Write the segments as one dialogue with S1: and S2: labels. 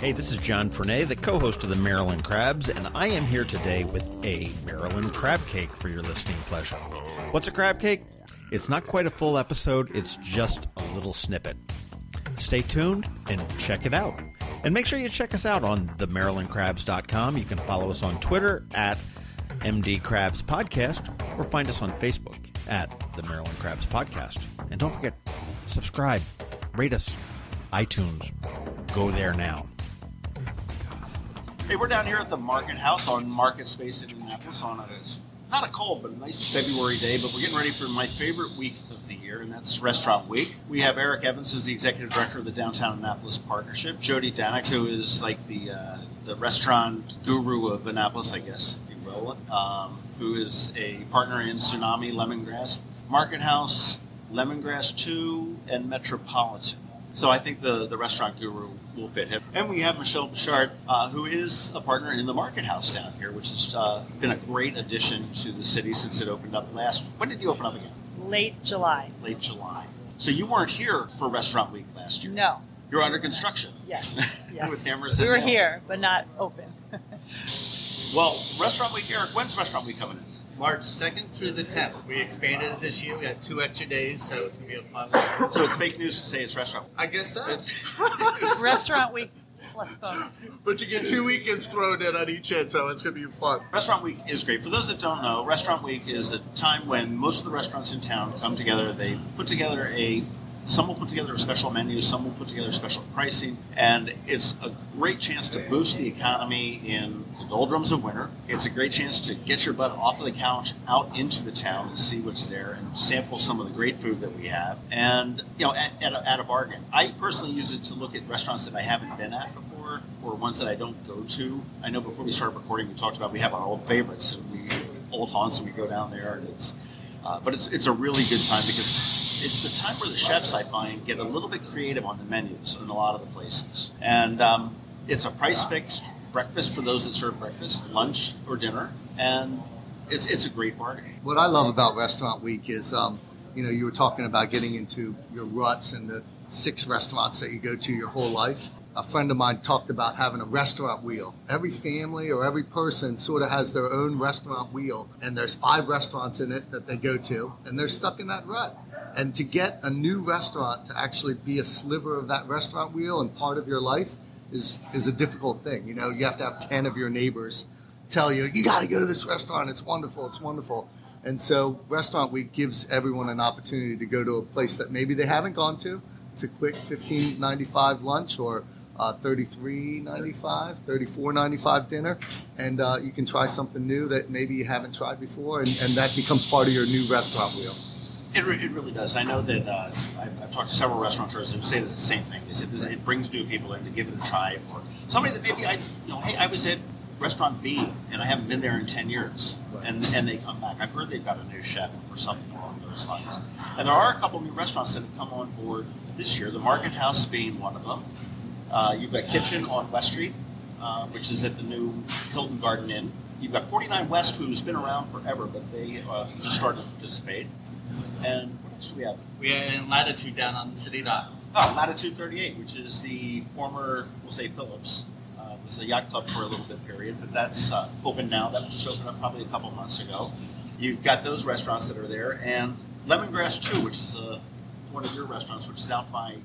S1: Hey, this is John Fernay, the co-host of the Maryland Crabs, and I am here today with a Maryland Crabcake for your listening pleasure. What's a crab cake? It's not quite a full episode, it's just a little snippet. Stay tuned and check it out. And make sure you check us out on themarylandcrabs.com. You can follow us on Twitter at MD Crabs Podcast or find us on Facebook at the Maryland Crabs Podcast. And don't forget, subscribe, rate us, iTunes. Go there now.
S2: Hey, we're down here at the Market House on Market Space in Annapolis on not a cold, but a nice February day, but we're getting ready for my favorite week of the year, and that's Restaurant Week. We have Erik Evans, who's the Executive Director of the Downtown Annapolis Partnership, Jody Danek, who is like the restaurant guru of Annapolis, I guess, if you will, who is a partner in Tsunami, Lemongrass, Market House, Lemongrass 2, and Metropolitan. So I think the restaurant guru will fit him. And we have Michelle Bouchard, who is a partner in the Market House down here, which has been a great addition to the city since it opened up when did you open up again?
S3: Late July.
S2: Late July. So you weren't here for Restaurant Week last year?
S3: No.
S2: You were under construction?
S3: Yes. Yes.
S2: With hammers and
S3: we were
S2: nails.
S3: here, but not open.
S2: Well, Restaurant Week, Erik, when's Restaurant Week coming in?
S4: March 2nd through the 10th. We expanded it this year. We got 2 extra days, so it's going to be a fun one.
S2: So it's fake news to say it's Restaurant Week.
S4: I guess so.
S2: It's
S3: Restaurant Week plus bonus.
S4: But you get 2 weekends thrown in on each end, so it's going to be fun.
S2: Restaurant Week is great. For those that don't know, Restaurant Week is a time when most of the restaurants in town come together. They put together some will put together a special menu, some will put together special pricing, and it's a great chance to boost the economy in the doldrums of winter. It's a great chance to get your butt off of the couch out into the town and see what's there and sample some of the great food that we have, and at a bargain. I personally use it to look at restaurants that I haven't been at before or ones that I don't go to. I know before we started recording we talked about we have our old favorites and old haunts, and we go down there, and but it's a really good time because it's a time where the chefs, I find, get a little bit creative on the menus in a lot of the places. And it's a price-fixed breakfast for those that serve breakfast, lunch, or dinner. And it's a great bargain.
S4: What I love about Restaurant Week is, you were talking about getting into your ruts and the 6 restaurants that you go to your whole life. A friend of mine talked about having a restaurant wheel. Every family or every person sort of has their own restaurant wheel, and there's 5 restaurants in it that they go to, and they're stuck in that rut. And to get a new restaurant to actually be a sliver of that restaurant wheel and part of your life is a difficult thing. You have to have 10 of your neighbors tell you, you got to go to this restaurant. It's wonderful. It's wonderful. And so Restaurant Week gives everyone an opportunity to go to a place that maybe they haven't gone to. It's a quick $15.95 lunch or $33.95, $34.95 dinner, and you can try something new that maybe you haven't tried before, and that becomes part of your new restaurant wheel.
S2: It really does. I know that I've talked to several restaurateurs who say the same thing. They said it brings new people in to give it a try, or somebody that maybe I was at Restaurant B and I haven't been there in 10 years, right. and they come back. I've heard they've got a new chef or something along those lines. And there are a couple new restaurants that have come on board this year. The Market House being one of them. You've got Kitchen on West Street, which is at the new Hilton Garden Inn. You've got 49 West, who's been around forever, but they just started to participate. And what else do we have?
S4: We are in Latitude down on the city dock.
S2: Oh, Latitude 38, which is the former, we'll say, Phillips. It was the yacht club for a little bit period, but that's open now. That just opened up probably a couple months ago. You've got those restaurants that are there, and Lemongrass 2, which is one of your restaurants, which is out by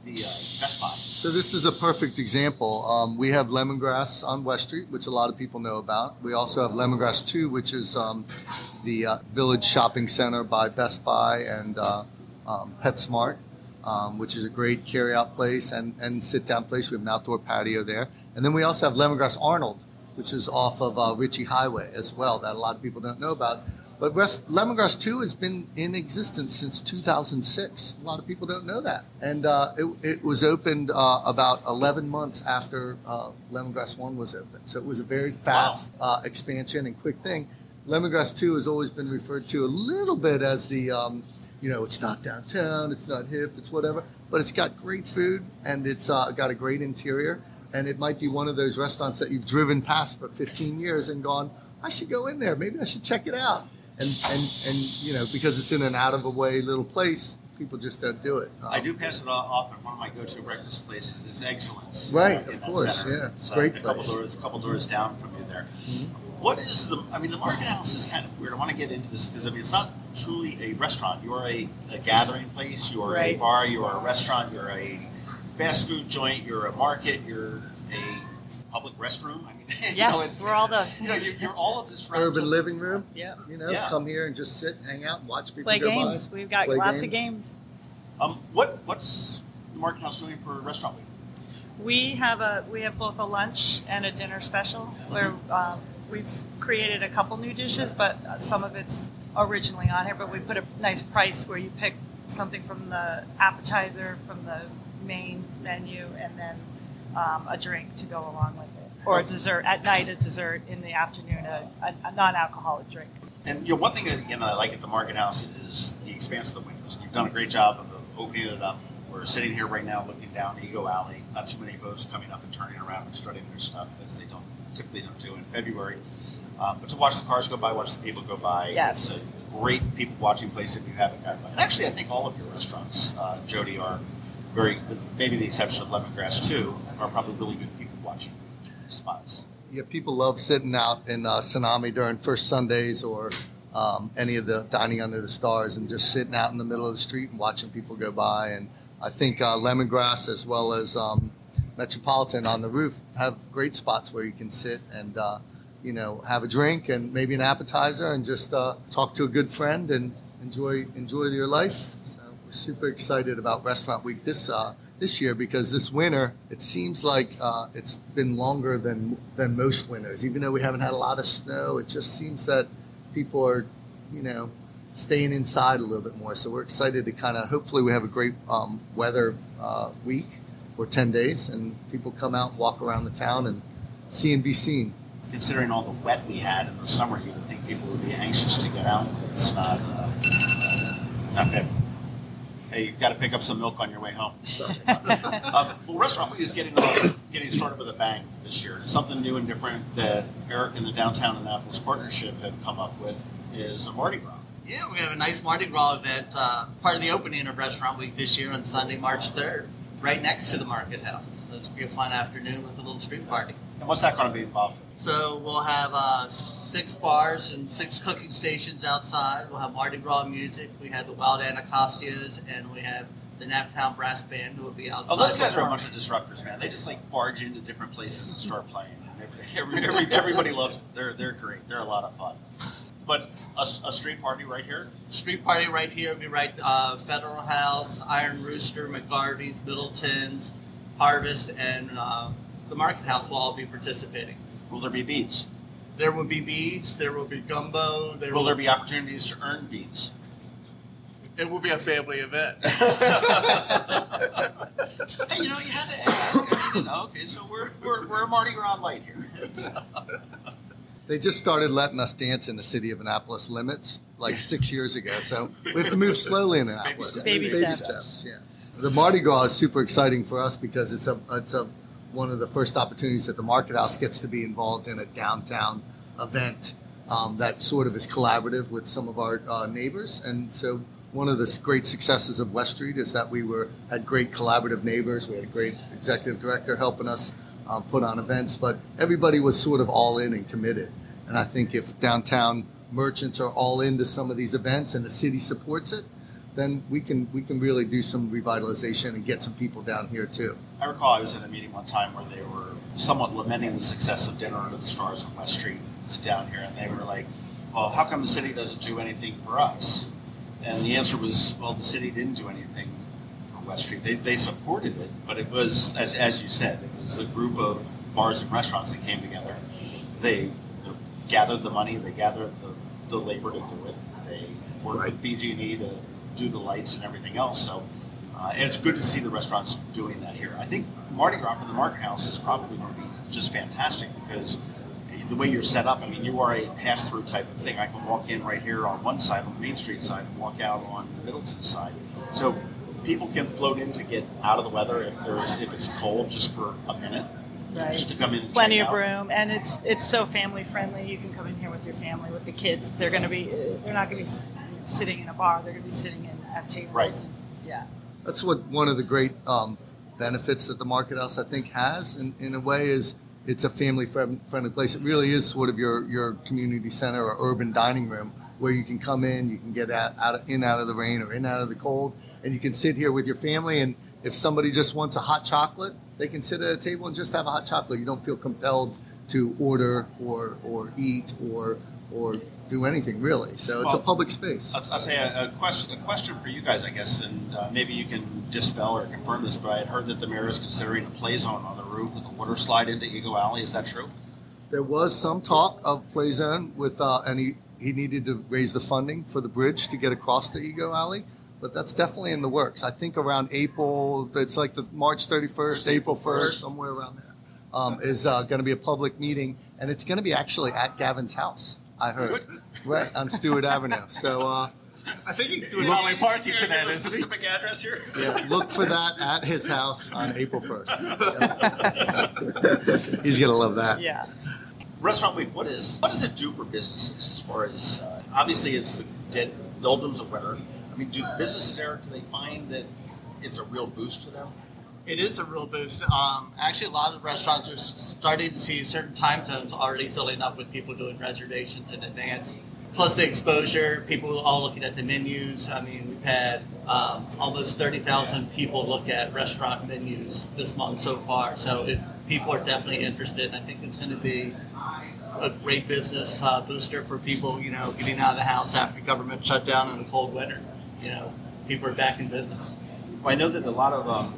S2: the Best Buy.
S4: So this is a perfect example. We have Lemongrass on West Street, which a lot of people know about. We also have Lemongrass 2, which is the Village Shopping Center by Best Buy and PetSmart, which is a great carry-out place and sit-down place. We have an outdoor patio there. And then we also have Lemongrass Arnold, which is off of Ritchie Highway as well, that a lot of people don't know about. But Lemongrass 2 has been in existence since 2006. A lot of people don't know that. And it was opened about 11 months after Lemongrass 1 was opened. So it was a very fast expansion and quick thing. Lemongrass 2 has always been referred to a little bit as the, it's not downtown, it's not hip, it's whatever. But it's got great food, and it's got a great interior. And it might be one of those restaurants that you've driven past for 15 years and gone, I should go in there. Maybe I should check it out. And because it's in an out-of-the-way little place, people just don't do it.
S2: I do pass it off, and one of my go-to breakfast places is Excellence.
S4: Right,
S2: in
S4: of
S2: that
S4: course,
S2: center.
S4: yeah.
S2: It's
S4: It's a great
S2: a
S4: place.
S2: couple doors down from you there. What is the Market House is kind of weird. I want to get into this because it's not truly a restaurant. You're a gathering place. You're a
S3: Right.
S2: bar. You're a restaurant. You're a fast food joint. You're a market. You're a public restroom. I mean,
S3: Yes, we're all those.
S2: You're all of this wrapped
S4: Urban
S2: up.
S4: living room.
S3: Yeah.
S2: Yeah.
S4: Come here and just sit, hang out, and watch people
S3: Play
S4: go
S3: games.
S4: by.
S3: We've got
S4: Play
S3: lots of games.
S2: What's the Market House doing for Restaurant Week?
S3: We have both a lunch and a dinner special where we've created a couple new dishes, but some of it's originally on here. But we put a nice price where you pick something from the appetizer, from the main menu, and then a drink to go along with it, or a dessert at night, a dessert in the afternoon, a non-alcoholic drink.
S2: And one thing that I like at the Market House is the expanse of the windows. You've done a great job of opening it up. We're sitting here right now looking down Ego Alley. Not too many boats coming up and turning around and strutting their stuff as they typically don't do in February. But to watch the cars go by, watch the people go by,
S3: Yes.
S2: it's a great people watching place if you haven't gotten by. And actually, I think all of your restaurants, Jody, are with maybe the exception of Lemongrass 2, are probably really good people watching spots.
S4: Yeah, people love sitting out in Tsunami during First Sundays or any of the Dining Under the Stars and just sitting out in the middle of the street and watching people go by. And I think Lemongrass as well as Metropolitan on the roof have great spots where you can sit and have a drink and maybe an appetizer and just talk to a good friend and enjoy your life. So we're super excited about Restaurant Week this year because this winter it seems like it's been longer than most winters. Even though we haven't had a lot of snow, it just seems that people are staying inside a little bit more. So we're excited to hopefully we have a great weather week or 10 days and people come out and walk around the town and see and be seen.
S2: Considering all the wet we had in the summer, you would think people would be anxious to get out. It's not bad. Hey, you've got to pick up some milk on your way home. Well, Restaurant Week is getting started with a bang this year. It's something new and different that Erik and the Downtown Annapolis Partnership have come up with is a Mardi Gras.
S5: Yeah, we have a nice Mardi Gras event, part of the opening of Restaurant Week this year on Sunday, March 3rd, right next to the Market House. So it's going to be a fun afternoon with a little street party.
S2: And what's that going to be involved in?
S5: So we'll have 6 bars and 6 cooking stations outside. We'll have Mardi Gras music. We have the Wild Anacostas, and we have the Naptown Brass Band who will be outside.
S2: Oh, those guys are a bunch of disruptors, man. They just barge into different places and start playing. And everybody loves it. They're great. They're a lot of fun. But a street party right here?
S5: Street party right here will be Federal House, Iron Rooster, McGarvey's, Middleton's, Harvest, and the Market House will all be participating.
S2: Will there be beads?
S5: There will be beads. There will be gumbo.
S2: Will there be opportunities to earn beads?
S5: It will be a family event.
S2: Hey, you had to ask. Okay, so we're a Mardi Gras light here.
S4: They just started letting us dance in the city of Annapolis limits 6 years ago, so we have to move slowly in Annapolis.
S3: Baby steps.
S4: Yeah. The Mardi Gras is super exciting for us because it's one of the first opportunities that the Market House gets to be involved in a downtown event that sort of is collaborative with some of our neighbors. And so one of the great successes of West Street is that we had great collaborative neighbors. We had a great executive director helping us put on events, but everybody was sort of all in and committed. And I think if downtown merchants are all into some of these events and the city supports it, then we can really do some revitalization and get some people down here too.
S2: I recall I was at a meeting one time where they were somewhat lamenting the success of Dinner Under the Stars on West Street to down here, and they were like, well, how come the city doesn't do anything for us? And the answer was, well, the city didn't do anything for West Street. They supported it, but it was, as you said, it was a group of bars and restaurants that came together. They gathered the money, they gathered the labor to do it. They worked with BG&E to do the lights and everything else. So, and it's good to see the restaurants doing that here. I think Mardi Gras for the Market House is probably going to be just fantastic because the way you're set up, you are a pass-through type of thing. I can walk in right here on one side, on the Main Street side, and walk out on the Middleton side. So people can float in to get out of the weather if it's cold just for a minute.
S3: Right.
S2: Just to come in and
S3: Plenty
S2: check
S3: of
S2: out.
S3: room, and it's so family friendly. You can come in here with your family, with the kids. They're not going to be sitting in a bar. They're going to be sitting at tables
S2: Right.
S3: and Yeah.
S4: That's what one of the great benefits that the Market House, I think, has in a way is it's a family-friendly place. It really is sort of your community center or urban dining room where you can come in, you can get out of the rain or in out of the cold, and you can sit here with your family. And if somebody just wants a hot chocolate, they can sit at a table and just have a hot chocolate. You don't feel compelled to order or eat or do anything really. So it's a public space.
S2: I'll say a question for you guys, I guess, and maybe you can dispel or confirm this, but I had heard that the mayor is considering a play zone on the roof with a water slide into Ego Alley. Is that true?
S4: There was some talk of play zone with, and he needed to raise the funding for the bridge to get across to Ego Alley, but that's definitely in the works. I think around April, it's like the March 31st, April 1st, somewhere around there, is going to be a public meeting, and it's going to be actually at Gavin's house, I heard, right on Stewart Avenue. So
S2: I think you can do it parking for that. Is the specific address here?
S4: Yeah, look for that at his house on April 1st. Yeah. He's going to love that.
S3: Yeah.
S2: Restaurant Week, what does it do for businesses as far as, obviously it's the doldrums of winter. I mean, do businesses, Eric, do they find that it's a real boost to them?
S5: It is a real boost. Actually, a lot of restaurants are starting to see certain time zones already filling up with people doing reservations in advance. Plus the exposure, people all looking at the menus. I mean, we've had almost 30,000 people look at restaurant menus this month so far. So people are definitely interested, and I think it's going to be a great business booster for people, getting out of the house after government shutdown in a cold winter. People are back in business.
S2: Well, I know that a lot of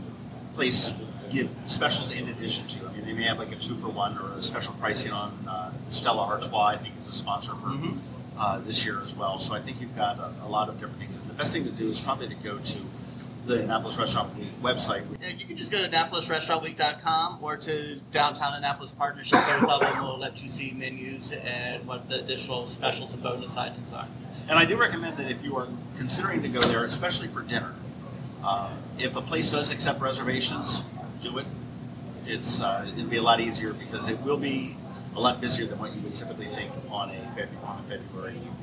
S2: places give specials in addition to. I mean, they may have like a 2-for-1 or a special pricing on Stella Artois. I think is a sponsor for this year as well. So I think you've got a lot of different things. The best thing to do is probably to go to the Annapolis Restaurant Week website.
S5: And you can just go to AnnapolisRestaurantWeek.com or to Downtown Annapolis Partnership. Their level will let you see menus and what the additional specials and bonus items are.
S2: And I do recommend that if you are considering to go there, especially for dinner, if a place does accept reservations, do it. It'll be a lot easier because it will be a lot busier than what you would typically think on a February evening.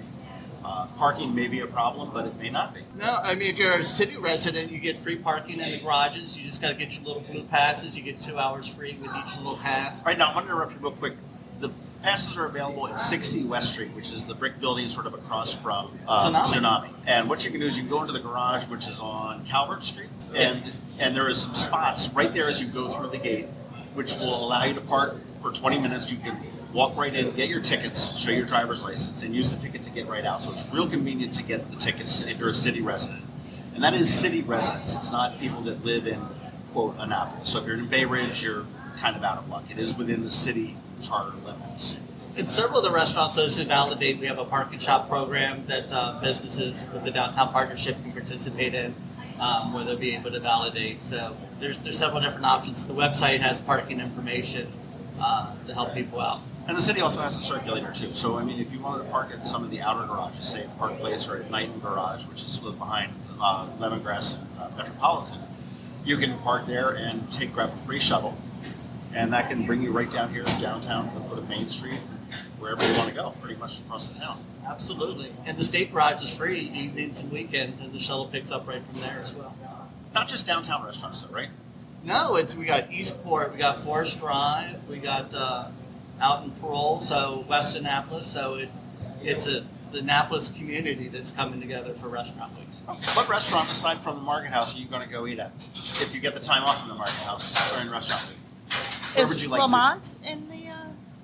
S2: Parking may be a problem, but it may not be.
S5: No, I mean, if you're a city resident, you get free parking in the garages. You just got to get your little blue passes. You get 2 hours free with each little pass.
S2: Right now, I want to interrupt you real quick. The passes are available at 60 West Street, which is the brick building sort of across from Tsunami. And what you can do is you can go into the garage, which is on Calvert Street, and there is some spots right there as you go through the gate, which will allow you to park for 20 minutes. You can walk right in, get your tickets, show your driver's license, and use the ticket to get right out. So it's real convenient to get the tickets if you're a city resident. And that is city residents. It's not people that live in, quote, Annapolis. So if you're in Bay Ridge, you're kind of out of luck. It is within the city charter limits.
S5: In several of the restaurants, those who validate, we have a parking shop program that businesses with the Downtown Partnership can participate in, where they'll be able to validate. So there's several different options. The website has parking information to help people out.
S2: And the city also has a circulator too. So I mean, if you wanted to park at some of the outer garages, say at Park Place or at Knighton Garage, which is behind Lemongrass and Metropolitan, you can park there and grab a free shuttle, and that can bring you right down here downtown to the foot of Main Street, wherever you want to go, pretty much across the town.
S5: Absolutely. And the state garage is free evenings and weekends, and the shuttle picks up right from there as well.
S2: Not just downtown restaurants though, right?
S5: No, we got Eastport, we got Forest Drive, we got out in Parole, so West Annapolis. So it's the Annapolis community that's coming together for Restaurant Week.
S2: Okay. What restaurant aside from the Market House are you going to go eat at if you get the time off from the Market House during Restaurant Week? Where would you like
S3: Lamont in the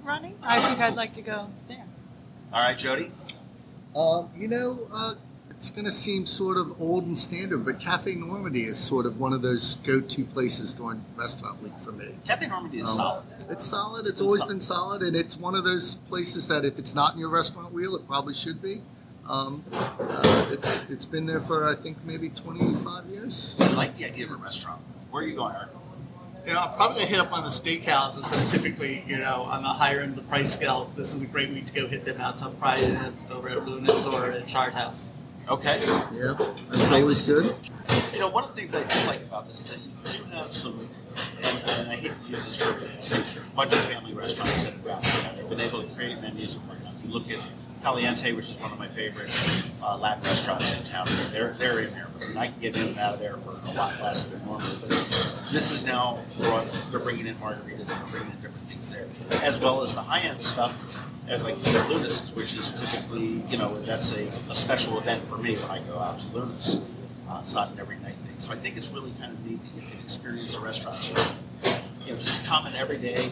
S3: running? I think I'd like to go there.
S2: All right, Jody.
S4: It's going to seem sort of old and standard, but Cafe Normandy is sort of one of those go-to places during Restaurant Week for me.
S2: Cafe Normandy is solid.
S4: It's solid. It's always been solid, and it's one of those places that if it's not in your restaurant wheel, it probably should be. It's been there for, I think, maybe 25 years.
S2: I like the idea of a restaurant. Where are you going, Eric?
S5: I'm probably going to hit up on the steakhouses that typically, on the higher end of the price scale. This is a great week to go hit them out. So I'm probably over at Luna's or at Chart House.
S2: Okay.
S4: Yeah, that's always good.
S2: One of the things I do like about this is that you do have some, and I hate to use this term, a bunch of family restaurants that have gotten together. They've been able to create menus and whatnot. You look at Caliente, which is one of my favorite Latin restaurants in town. They're in there, and I can get in and out of there for a lot less than normally. But this is now they're bringing in margaritas and they're bringing in different things there, as well as the high-end stuff, as like you said, Lunas, which is typically, that's a special event for me when I go out to Lunas. It's not an every night thing, so I think it's really kind of neat that you can experience the restaurants from, just a common everyday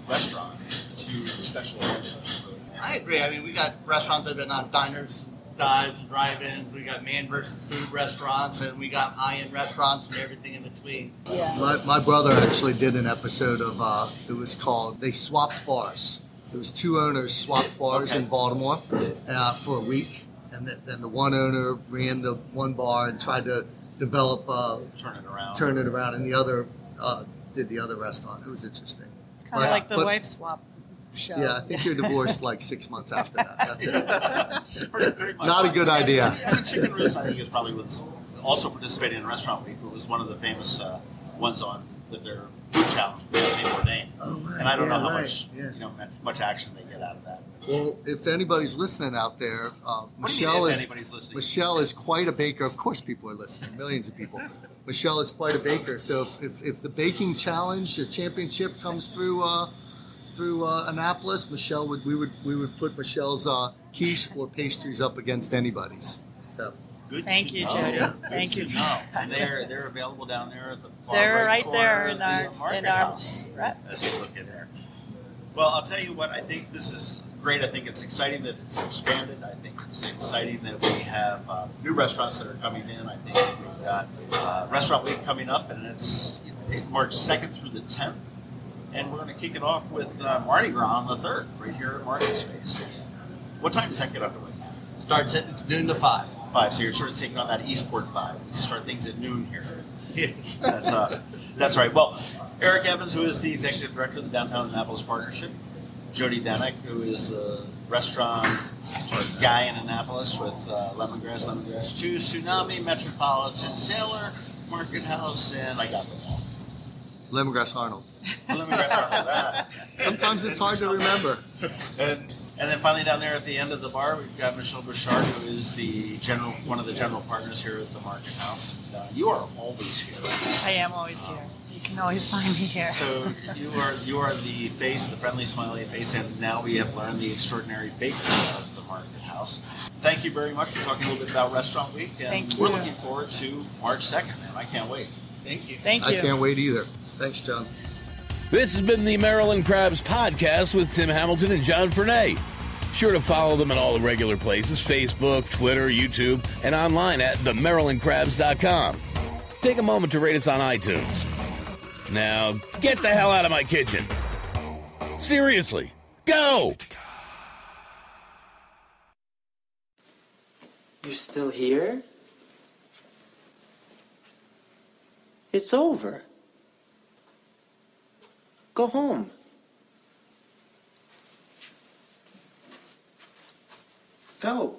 S2: restaurant to special events.
S5: I agree. I mean, we got restaurants that have been on diners, dives, and drive-ins. We got man versus food restaurants, and we got high-end restaurants and everything in between.
S3: Yeah.
S4: My brother actually did an episode of, it was called They Swapped Bars. There was two owners swapped bars in Baltimore for a week. And then the one owner ran the one bar and tried to develop, turn it around, and the other did the other restaurant. It was interesting.
S3: It's kind of like the wife swap show.
S4: Yeah, I think you're divorced like 6 months after that. That's it.
S2: Pretty much.
S4: Not a good idea.
S2: I mean, Chicken Roost, I think, is probably was also participating in Restaurant Week. It was one of the famous ones on with their food challenge with Anthony Bourdain.
S4: Oh, right.
S2: And I don't know how
S4: right.
S2: much action they get out of that.
S4: Well, if anybody's listening out there, Michelle is quite a baker. Of course, people are listening. Millions of people. Michelle is quite a baker. So if the baking challenge, the championship comes through Annapolis, Michelle we would put Michelle's quiche or pastries up against anybody's. So.
S2: Good
S3: Thank you,
S2: know.
S3: Jody.
S2: Yeah.
S3: Thank you.
S2: And they're available down there at the far
S3: They're right
S2: corner
S3: there
S2: of
S3: in
S2: the
S3: our
S2: market house.
S3: right.
S2: As you look in there. Well, I'll tell you what. I think this is great. I think it's exciting that it's expanded. I think it's exciting that we have new restaurants that are coming in. I think we've got Restaurant Week coming up, and it's March 2nd through the 10th. And we're going to kick it off with Mardi Gras on the 3rd, right here at Market Space. What time does that get underway?
S5: Starts at noon to 5.
S2: 5, so you're sort of taking on that Eastport vibe. We start things at noon here.
S5: Yes.
S2: That's right. Well, Erik Evans, who is the executive director of the Downtown Annapolis Partnership, Jody Danek, who is the restaurant guy in Annapolis with Lemongrass 2, Tsunami, Metropolitan, Sailor, Market House, and I got them all.
S4: Lemongrass Arnold.
S2: Lemongrass Arnold.
S4: Sometimes it's hard to remember.
S2: And then finally down there at the end of the bar, we've got Michelle Bouchard, who is one of the general partners here at the Market House. And you are always here.
S3: I am always here. You can always find me here.
S2: So you are the face, the friendly, smiley face, and now we have learned the extraordinary baker of the Market House. Thank you very much for talking a little bit about Restaurant Week. And
S3: Thank
S2: we're
S3: you.
S2: looking forward to March 2nd, and I can't wait.
S5: Thank you.
S3: Thank you.
S4: I can't wait either. Thanks, John.
S6: This has been the Maryland Crabs podcast with Tim Hamilton and John Fernay. Sure to follow them in all the regular places, Facebook, Twitter, YouTube, and online at themarylandcrabs.com. Take a moment to rate us on iTunes. Now, get the hell out of my kitchen. Seriously, go!
S7: You're still here? It's over. Go home. Go.